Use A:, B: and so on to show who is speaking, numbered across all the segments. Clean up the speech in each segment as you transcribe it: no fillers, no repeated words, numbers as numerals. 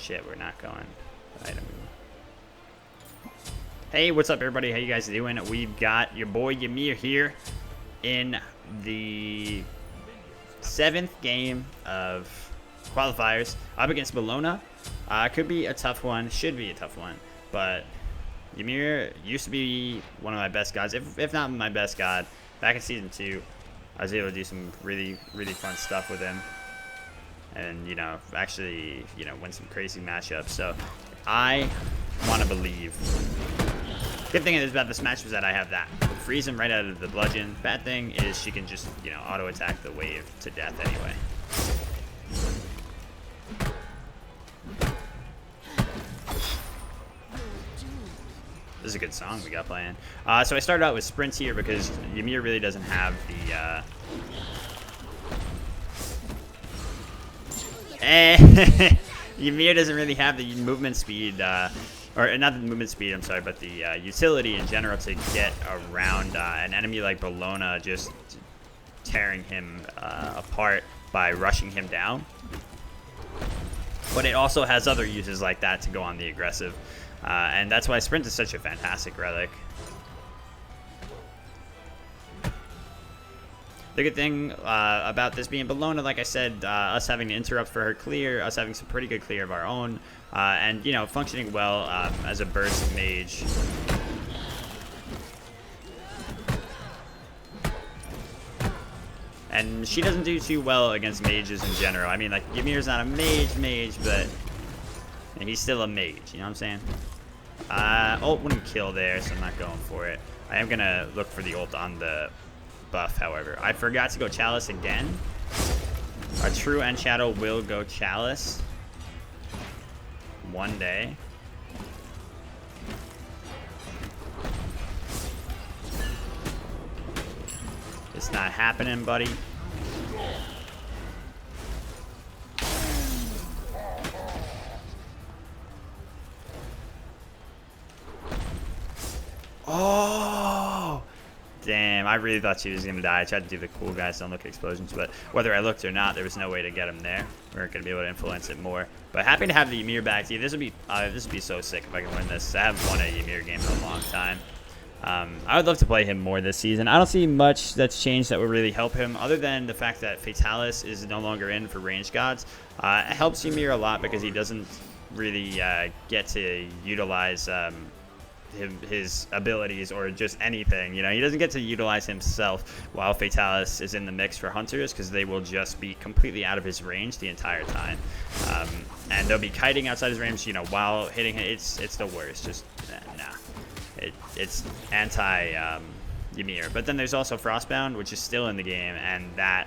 A: Shit, we're not going. Item. Hey, what's up, everybody? How you guys doing? We've got your boy Ymir here in the 7th game of Qualifiers up against Bellona. Could be a tough one. Should be a tough one. But Ymir used to be one of my best gods, if not my best god. Back in Season 2, I was able to do some really, really fun stuff with him. And, you know, actually, you know, win some crazy matchups. So, I want to believe. Good thing about this match was that I have that. Freeze him right out of the bludgeon. Bad thing is she can just, you know, auto-attack the wave to death anyway. This is a good song we got playing. So I started out with sprints here because Ymir really doesn't have the... Ymir doesn't really have the movement speed, or not the movement speed, I'm sorry, but the utility in general to get around an enemy like Bellona, just tearing him apart by rushing him down. But it also has other uses like that to go on the aggressive, and that's why Sprint is such a fantastic relic. The good thing about this being Bellona, like I said, us having to interrupt for her clear, us having some pretty good clear of our own, and, you know, functioning well as a burst mage. And she doesn't do too well against mages in general. I mean, like, Ymir's not a mage, but he's still a mage, you know what I'm saying? Ult wouldn't kill there, so I'm not going for it. I am going to look for the ult on the buff, however. I forgot to go Chalice again. Our true NShadow will go Chalice one day. It's not happening, buddy. Oh! Damn, I really thought she was going to die. I tried to do the cool guys don't look at explosions, but whether I looked or not, there was no way to get him there. We weren't going to be able to influence it more. But happy to have the Ymir back. See, this would be so sick if I can win this. I haven't won a Ymir game in a long time. I would love to play him more this season. I don't see much that's changed that would really help him, other than the fact that Fatalis is no longer in for ranged gods. It helps Ymir a lot because he doesn't really get to utilize his abilities or just anything. You know, he doesn't get to utilize himself while Fatalis is in the mix for hunters, because they will just be completely out of his range the entire time, and they'll be kiting outside his range, you know, while hitting him. It's the worst. Just nah, it's anti Ymir. But then there's also Frostbound, which is still in the game, and that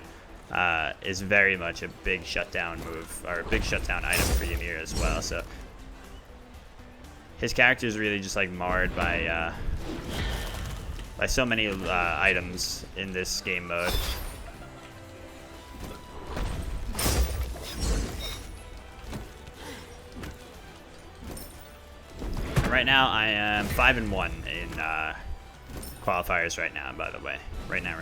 A: is very much a big shutdown move, or a big shutdown item for Ymir as well. So his character is really just like marred by so many items in this game mode. Right now, I am 5-1 in qualifiers right now. By the way, right now.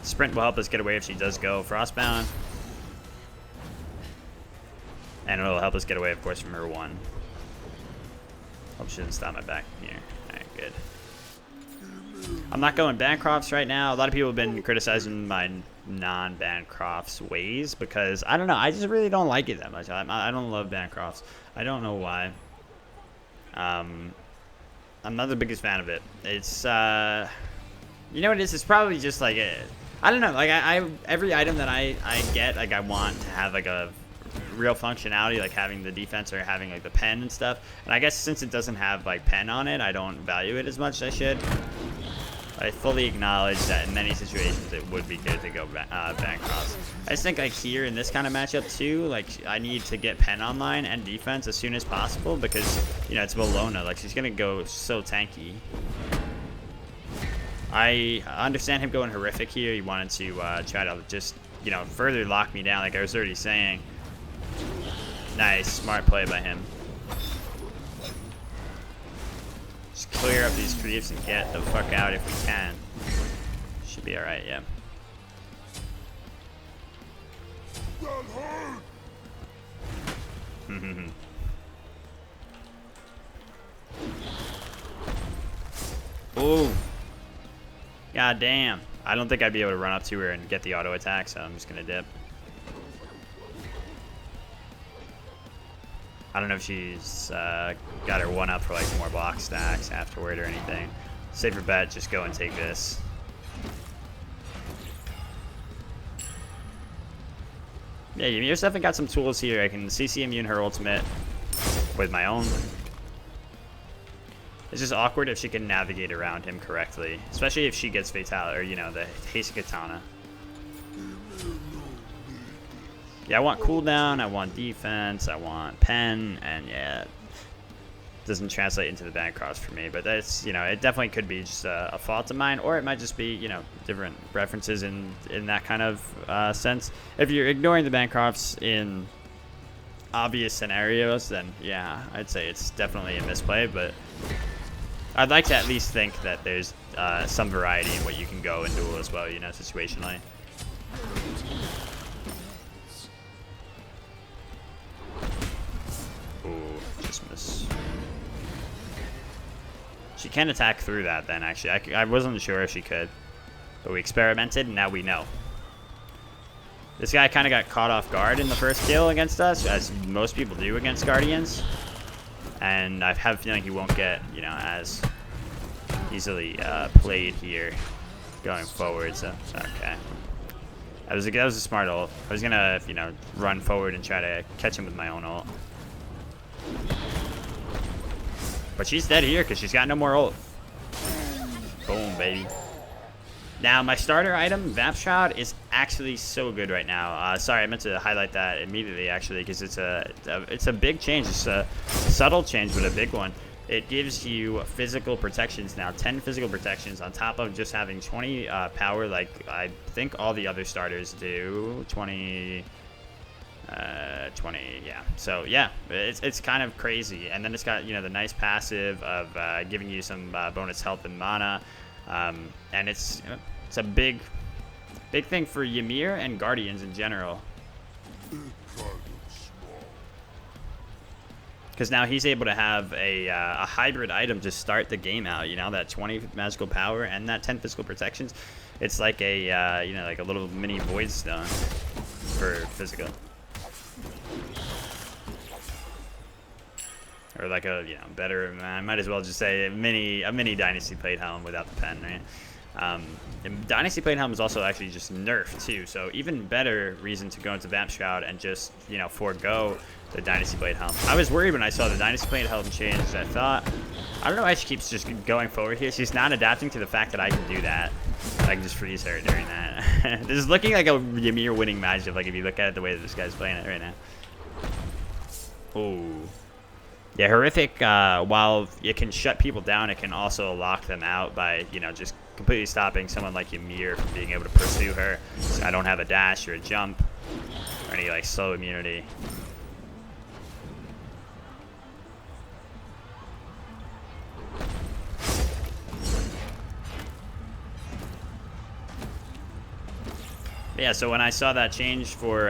A: Sprint will help us get away if she does go Frostbound. And it'll help us get away, of course, from her one. Hope she doesn't stop my back here. Alright, good. I'm not going Bancrofts right now. A lot of people have been criticizing my non-Bancrofts ways because, I don't know, I just really don't like it that much. I don't love Bancrofts. I don't know why. I'm not the biggest fan of it. It's, you know what it is? It's probably just like, I don't know, like, every item that I get, like, I want to have, like, a real functionality, like having the defense or having like the pen and stuff. And I guess since it doesn't have like pen on it, I don't value it as much as I should. I fully acknowledge that in many situations it would be good to go Bancrofts. I just think like here in this kind of matchup too, like I need to get pen online and defense as soon as possible because, you know, it's Bellona. Like she's gonna go so tanky. I understand him going horrific here. He wanted to try to just, you know, further lock me down, like I was already saying. Nice, smart play by him. Just clear up these creeps and get the fuck out if we can. Should be alright, yeah. Oh. God damn. I don't think I'd be able to run up to her and get the auto attack, so I'm just going to dip. I don't know if she's got her one up for like more block stacks afterward or anything. Safer bet, just go and take this. Yeah, Ymir's definitely got some tools here. I can CC immune her ultimate with my own. It's just awkward if she can navigate around him correctly, especially if she gets fatal or, you know, the haste katana. Yeah, I want cooldown, I want defense, I want pen, and yeah, it doesn't translate into the Bancroft for me. But that's, you know, it definitely could be just a fault of mine, or it might just be, you know, different references in that kind of sense. If you're ignoring the Bancrofts in obvious scenarios, then yeah, I'd say it's definitely a misplay. But I'd like to at least think that there's some variety in what you can go and duel as well, you know, situationally. Just miss. She can attack through that then, actually. I wasn't sure if she could, but we experimented and now we know. This guy kind of got caught off guard in the first kill against us, as most people do against Guardians. And I have a feeling he won't get, you know, as easily played here going forward, so okay. That was a smart ult. I was gonna, you know, run forward and try to catch him with my own ult. But she's dead here because she's got no more ult. Boom, baby. Now, my starter item, Vamp Shroud, is actually so good right now. Sorry, I meant to highlight that immediately, actually, because it's a big change. It's a subtle change, but a big one. It gives you physical protections now, 10 physical protections on top of just having 20 power, like I think all the other starters do. 20, yeah. So yeah, it's kind of crazy. And then it's got, you know, the nice passive of giving you some bonus health and mana, and it's a big thing for Ymir and Guardians in general. Because now he's able to have a hybrid item to start the game out. You know, that 20 magical power and that 10 physical protections. It's like a you know, like a little mini void stone for physical. Or like a, you know, better, I might as well just say a mini Dynasty Plate Helm without the pen, right? And Dynasty Plate Helm is also actually just nerfed too, so even better reason to go into Vamp Shroud and just, you know, forego the Dynasty Plate Helm. I was worried when I saw the Dynasty Plate Helm change. I thought, I don't know why she keeps just going forward here. She's not adapting to the fact that I can do that. I can just freeze her during that. This is looking like a Ymir winning matchup, like if you look at it the way that this guy's playing it right now. Oh. Yeah, Horrific, while it can shut people down, it can also lock them out by, you know, just completely stopping someone like Ymir from being able to pursue her. So I don't have a dash or a jump or any, like, slow immunity. Yeah, so when I saw that change for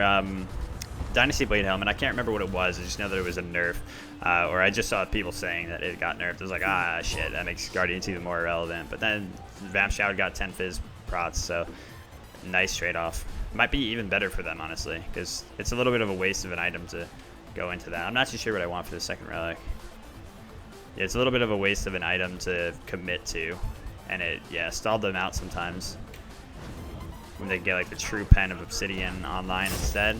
A: Dynasty Blade Helm, and I can't remember what it was, I just know that it was a nerf. Or I just saw people saying that it got nerfed. I was like, ah, shit, that makes Guardians even more irrelevant. But then Vamp Shroud got 10 Fizz prots, so nice trade-off. Might be even better for them, honestly, because it's a little bit of a waste of an item to go into that. I'm not too sure what I want for the second Relic. Yeah, it's a little bit of a waste of an item to commit to, and it, yeah, stalled them out sometimes when they get, like, the true pen of Obsidian online instead.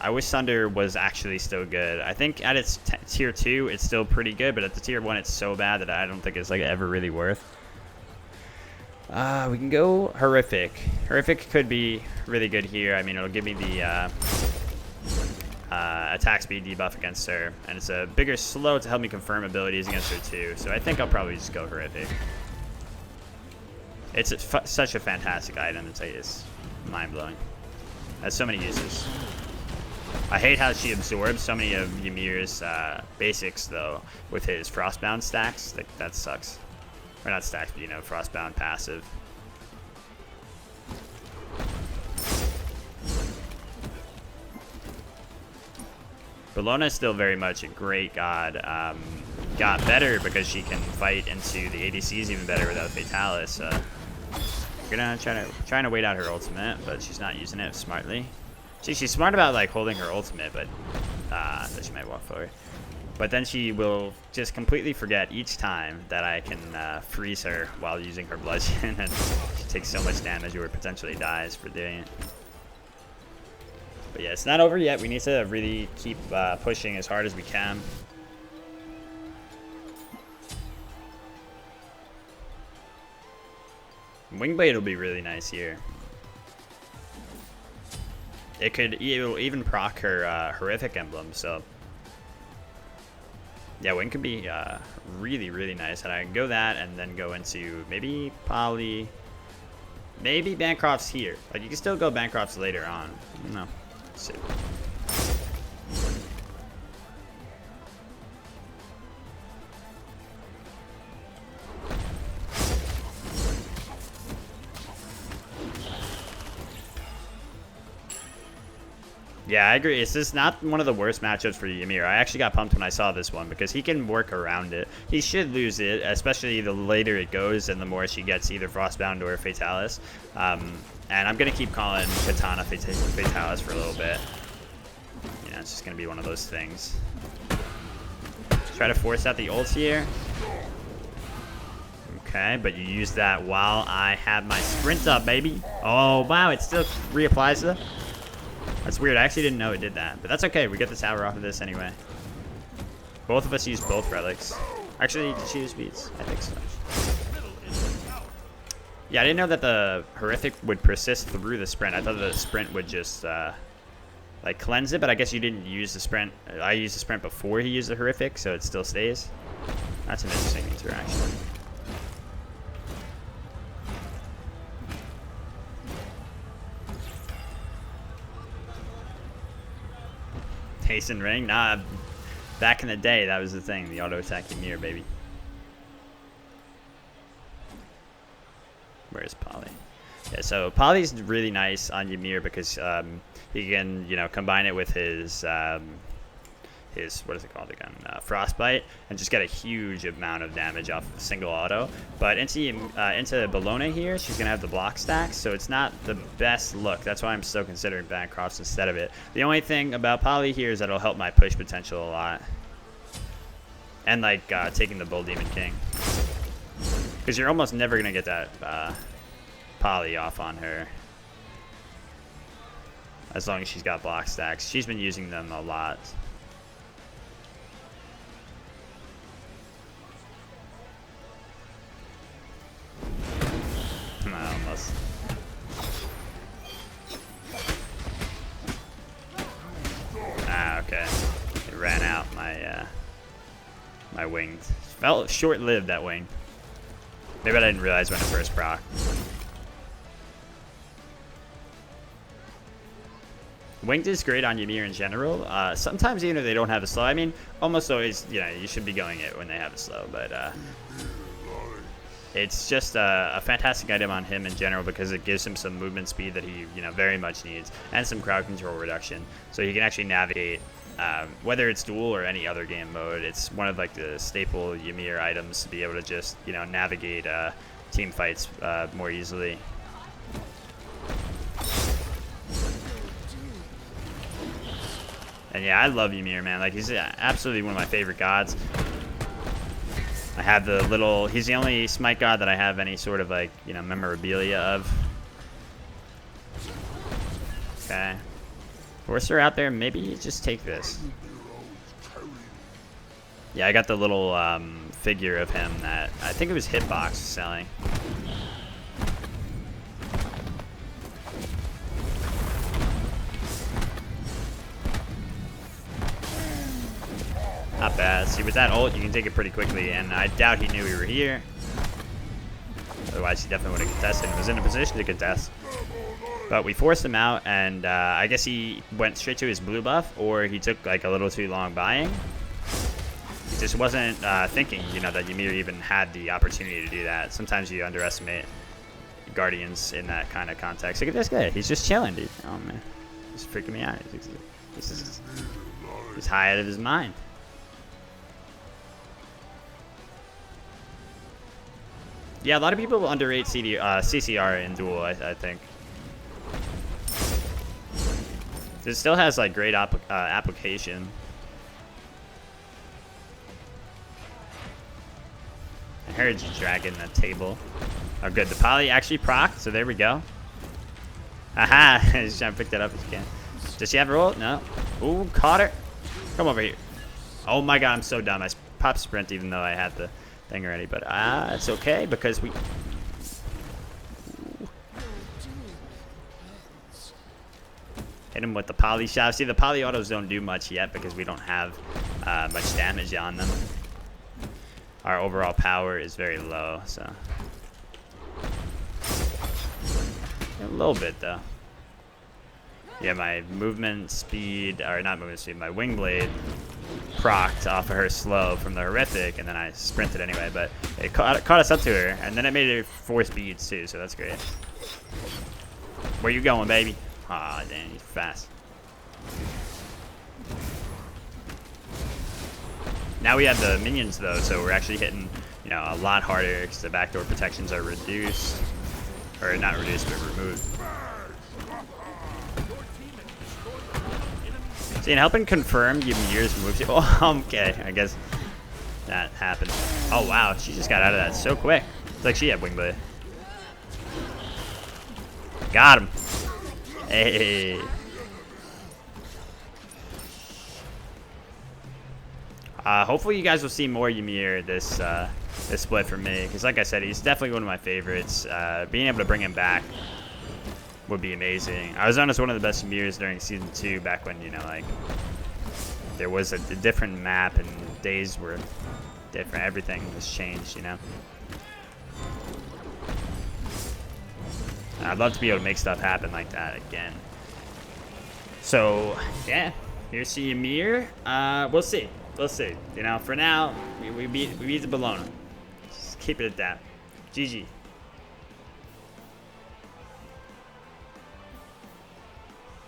A: I wish Thunder was actually still good. I think at its tier 2, it's still pretty good, but at the tier 1, it's so bad that I don't think it's like ever really worth. We can go Horrific. Horrific could be really good here. I mean, it'll give me the attack speed debuff against her, and it's a bigger slow to help me confirm abilities against her too. So I think I'll probably just go Horrific. It's such a fantastic item. It's mind-blowing. Has so many uses. I hate how she absorbs so many of Ymir's basics, though, with his Frostbound stacks. Like, that sucks. Or not stacks, but, you know, Frostbound passive. Bellona is still very much a great god. Got better because she can fight into the ADCs even better without Fatalis. Gonna trying to wait out her ultimate, but she's not using it smartly. She's smart about like holding her ultimate, but that she might walk forward. But then she will just completely forget each time that I can freeze her while using her bludgeon, and she takes so much damage or potentially dies for doing it. But yeah, it's not over yet. We need to really keep pushing as hard as we can. Wingblade will be really nice here. It'll even proc her horrific emblem, so yeah, Wing could be really, really nice. And I can go that and then go into maybe Poly, maybe Bancroft's here. Like, you can still go Bancroft's later on. No, let's see. Yeah, I agree. It's just not one of the worst matchups for Ymir. I actually got pumped when I saw this one because he can work around it. He should lose it, especially the later it goes and the more she gets either Frostbound or Fatalis. And I'm going to keep calling Katana Fatalis for a little bit. You know, it's just going to be one of those things. Try to force out the ult here. Okay, but you use that while I have my sprint up, baby. Oh, wow, it still reapplies it. That's weird. I actually didn't know it did that. But that's okay. We get the tower off of this anyway. Both of us used both relics. Actually, did she use beats? I think so. Yeah, I didn't know that the horrific would persist through the sprint. I thought the sprint would just like cleanse it, but I guess you didn't use the sprint. I used the sprint before he used the horrific, so it still stays. That's an interesting interaction. Hasten ring? Nah, back in the day, that was the thing. The auto attack Ymir, baby. Where's Poly? Yeah, so Poly's really nice on Ymir because he can, you know, combine it with his what is it called again? Frostbite, and just get a huge amount of damage off of a single auto. But into Bellona here, she's gonna have the block stacks, so it's not the best look. That's why I'm still considering Bancroft instead of it. The only thing about Poly here is that it'll help my push potential a lot, and like taking the Bull Demon King, because you're almost never gonna get that Poly off on her as long as she's got block stacks. She's been using them a lot. Almost. Ah, okay. It ran out. My wing felt short-lived. That wing. Maybe I didn't realize when it first proc. Winged is great on Ymir in general. Sometimes even if they don't have a slow, I mean, almost always, you know, you should be going it when they have a slow, but it's just a fantastic item on him in general because it gives him some movement speed that he, you know, very much needs, and some crowd control reduction, so he can actually navigate whether it's Duel or any other game mode. It's one of like the staple Ymir items to be able to just, you know, navigate team fights more easily. And yeah, I love Ymir, man. Like, he's absolutely one of my favorite gods. I have the little, he's the only Smite god that I have any sort of like, you know, memorabilia of. Okay. Force her out there, maybe just take this. Yeah, I got the little figure of him that, I think it was Hitbox selling. Not bad. See, with that ult, you can take it pretty quickly, and I doubt he knew we were here. Otherwise, he definitely would have contested and was in a position to contest. But we forced him out, and I guess he went straight to his blue buff, or he took like a little too long buying. He just wasn't thinking, you know, that Ymir even had the opportunity to do that. Sometimes you underestimate Guardians in that kind of context. Look at this guy. He's just chilling, dude. Oh, man. He's freaking me out. He's high out of his mind. Yeah, a lot of people underrate CCR in Duel, I think. It still has like great application. I heard you dragging the table. Oh, good. The poly actually proc, so there we go. Aha! He's trying to pick that up if he can. Does she have a roll? No. Ooh, caught her. Come over here. Oh my god, I'm so dumb. I popped sprint even though I had the thing already, but it's okay because we. Ooh. Hit him with the poly shot. See, the poly autos don't do much yet because we don't have much damage on them. Our overall power is very low, so. A little bit, though. Yeah, my movement speed, or not movement speed, my wing blade procced off of her slow from the horrific, and then I sprinted anyway, but it caught us up to her, and then it made it 4 speeds, too, so that's great. Where you going, baby? Aw, damn, you're fast. Now we have the minions, though, so we're actually hitting, you know, a lot harder because the backdoor protections are reduced. Or not reduced, but removed. See, and helping confirm Ymir's moves. Oh, okay, I guess that happened. Oh, wow, she just got out of that so quick. It's like she had wing blade. Got him. Hey. Hopefully you guys will see more Ymir this split from me, because like I said, he's definitely one of my favorites. Being able to bring him back would be amazing. I was honest, one of the best Ymirs during season 2, back when, you know, like there was a different map and days were different. Everything was changed, you know. I'd love to be able to make stuff happen like that again. So yeah, here's Ymir. We'll see. We'll see. You know, for now, we beat the Bellona. Just keep it at that. GG.